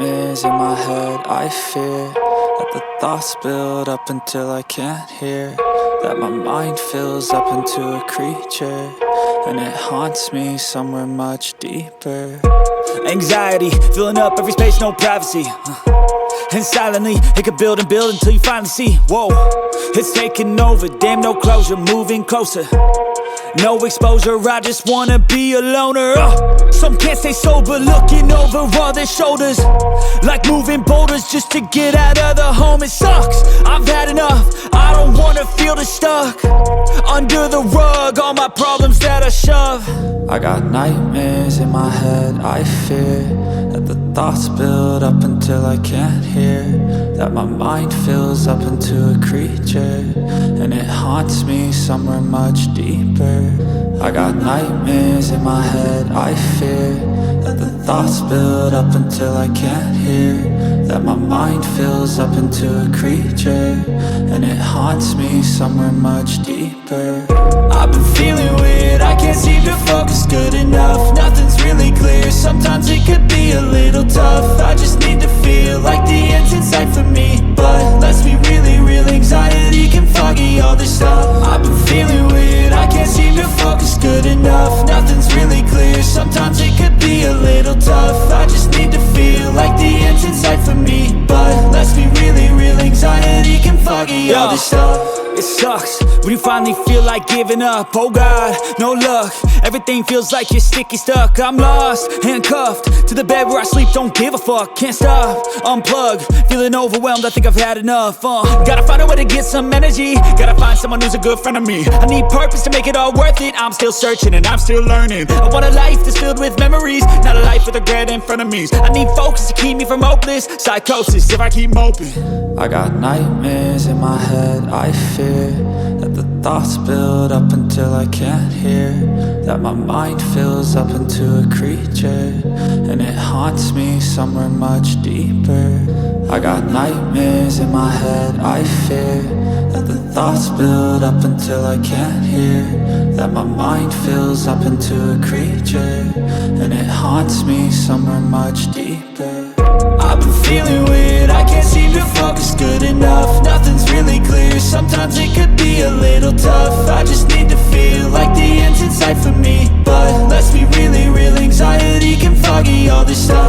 nightmares in my head. I fear that the thoughts build up until I can't hear, that my mind fills up into a creature, and it haunts me somewhere much deeper. Anxiety, filling up every space, no privacy. And silently, it could build and build until you finally see, whoa, it's taking over, damn, no closure, moving closer. No exposure, I just wanna be a loner. Some can't stay sober, looking over all their shoulders, like moving boulders just to get out of the home. It sucks, I've had enough, I don't wanna feel the stuck under the rug, all my problems that I shove. I got nightmares in my head. I fear that the thoughts build up until I can't hear, that my mind fills up into a creature, and it haunts me somewhere much deeper. I got nightmares in my head. I fear that the thoughts build up until I can't hear, that my mind fills up into a creature, and it haunts me somewhere much deeper. I've been feeling weird, I can't seem to focus good enough. Nothing's really clear, sometimes it could be a little tough. I just need to feel like the end's in sight for me, but let's be really real, anxiety can foggy all this stuff. I've been feeling weird, I can't seem to focus good enough. Nothing's really clear, sometimes it could be a little tough. I just need to feel like the end's in sight for me, but let's be really real, anxiety can foggy all this stuff. It sucks when you finally feel like giving up. Oh God, no luck, everything feels like you're sticky stuck. I'm lost, handcuffed to the bed where I sleep, don't give a fuck. Can't stop, unplug, feeling overwhelmed, I think I've had enough. Gotta find a way to get some energy, gotta find someone who's a good friend of me. I need purpose to make it all worth it, I'm still searching and I'm still learning. I want a life that's filled with memories, not a life with regret and frenemies. I need focus to keep me from hopeless psychosis if I keep moping. I got nightmares in my head. I fear that the thoughts build up until I can't hear, that my mind fills up into a creature, and it haunts me somewhere much deeper. I got nightmares in my head. I fear that the thoughts build up until I can't hear, that my mind fills up into a creature, and it haunts me somewhere much deeper. I've been feeling weird, I can't seem to focus good enough. Nothing's really clear, sometimes it could be a little tough. I just need to feel like the end's in sight for me, but let's be really real, anxiety can foggy all this stuff.